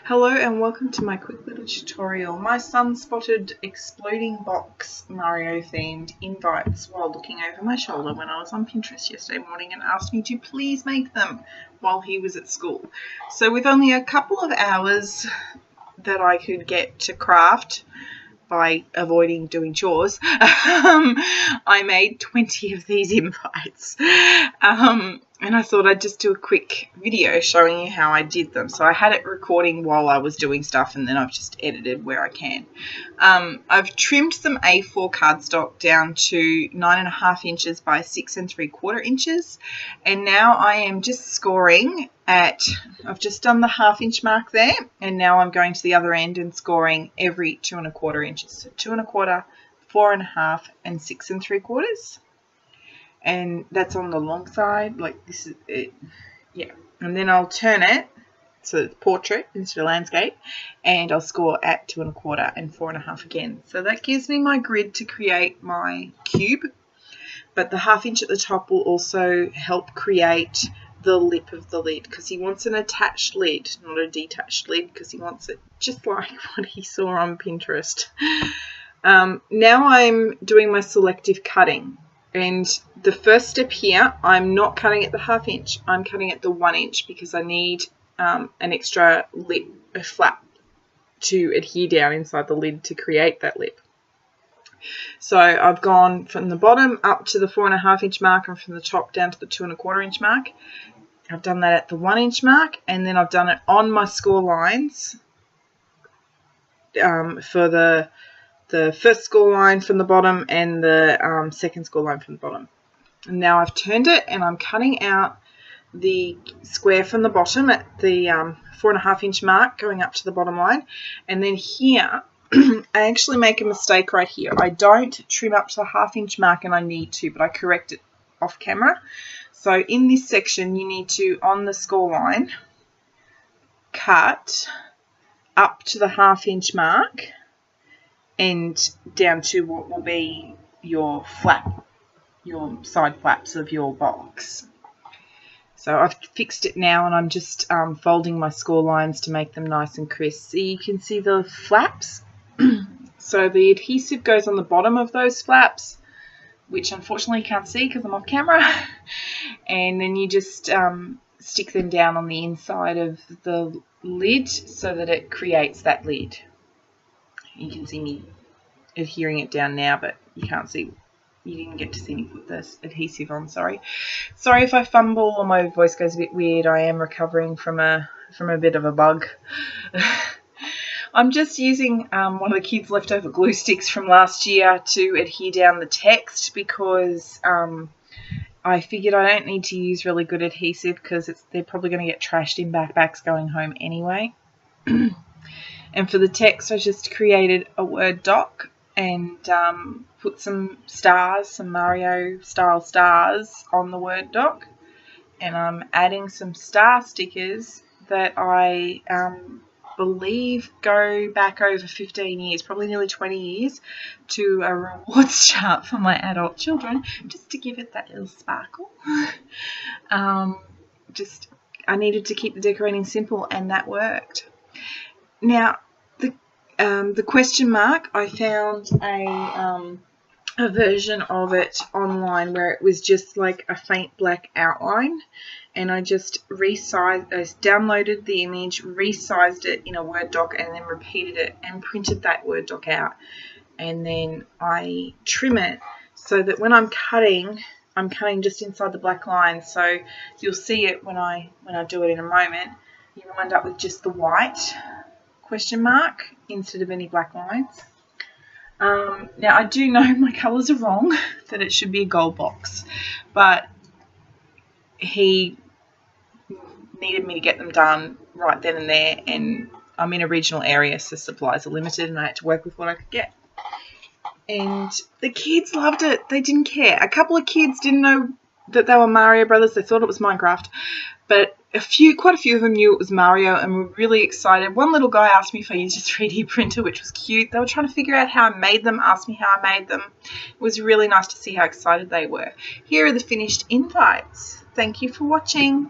Hello and welcome to my quick little tutorial. My son spotted exploding box Mario themed invites while looking over my shoulder when I was on Pinterest yesterday morning and asked me to please make them while he was at school. So with only a couple of hours that I could get to craft by avoiding doing chores, I made 20 of these invites. And I thought I'd just do a quick video showing you how I did them. So I had it recording while I was doing stuff, and then I've just edited where I can. I've trimmed some A4 cardstock down to 9.5 inches by 6 3/4 inches. And now I am just scoring at, I've just done the 1/2 inch mark there, and now I'm going to the other end and scoring every 2 1/4 inches. So 2 1/4, 4 1/2, and 6 3/4. And that's on the long side, like this is it, yeah. And then I'll turn it so it's portrait instead of landscape, and I'll score at 2 1/4 and 4 1/2 again. So that gives me my grid to create my cube, but the 1/2 inch at the top will also help create the lip of the lid, because he wants an attached lid, not a detached lid, because he wants it just like what he saw on Pinterest. Now I'm doing my selective cutting. And the first step here, I'm not cutting at the 1/2 inch, I'm cutting at the 1 inch because I need an extra lip, a flap to adhere down inside the lid to create that lip. So I've gone from the bottom up to the 4 1/2 inch mark and from the top down to the 2 1/4 inch mark. I've done that at the 1 inch mark, and then I've done it on my score lines for the first score line from the bottom and the second score line from the bottom. And now I've turned it and I'm cutting out the square from the bottom at the 4 1/2 inch mark going up to the bottom line. And then here I actually make a mistake right here. I don't trim up to the 1/2 inch mark, and I need to, but I correct it off camera. So in this section you need to, on the score line, cut up to the 1/2 inch mark and down to what will be your flap, your side flaps of your box. So I've fixed it now, and I'm just folding my score lines to make them nice and crisp. So you can see the flaps. So the adhesive goes on the bottom of those flaps, which unfortunately you can't see because I'm off camera. And then you just stick them down on the inside of the lid so that it creates that lid. You can see me adhering it down now, but you can't see, you didn't get to see me put this adhesive on, sorry. Sorry if I fumble or my voice goes a bit weird. I am recovering from a bit of a bug. I'm just using one of the kids' leftover glue sticks from last year to adhere down the text, because I figured I don't need to use really good adhesive because they're probably going to get trashed in backpacks going home anyway. And for the text, I just created a Word doc and put some stars, some Mario style stars on the Word doc. And I'm adding some star stickers that I believe go back over 15 years, probably nearly 20 years, to a rewards chart for my adult children, just to give it that little sparkle. I needed to keep the decorating simple, and that worked. Now, the question mark, I found a version of it online where it was just like a faint black outline, and I just downloaded the image, resized it in a Word doc, and then repeated it and printed that Word doc out. And then I trim it so that when I'm cutting just inside the black line. So you'll see it when I do it in a moment. You will end up with just the white question mark instead of any black lines. Now I do know my colours are wrong, that it should be a gold box, but he needed me to get them done right then and there, and I'm in a regional area, so supplies are limited, and I had to work with what I could get. And the kids loved it. They didn't care. A couple of kids didn't know that they were Mario Brothers. They thought it was Minecraft, but quite a few of them knew it was Mario and were really excited. One little guy asked me if I used a 3D printer, which was cute. They were trying to figure out how I made them, asked me how I made them. It was really nice to see how excited they were. Here are the finished invites. Thank you for watching.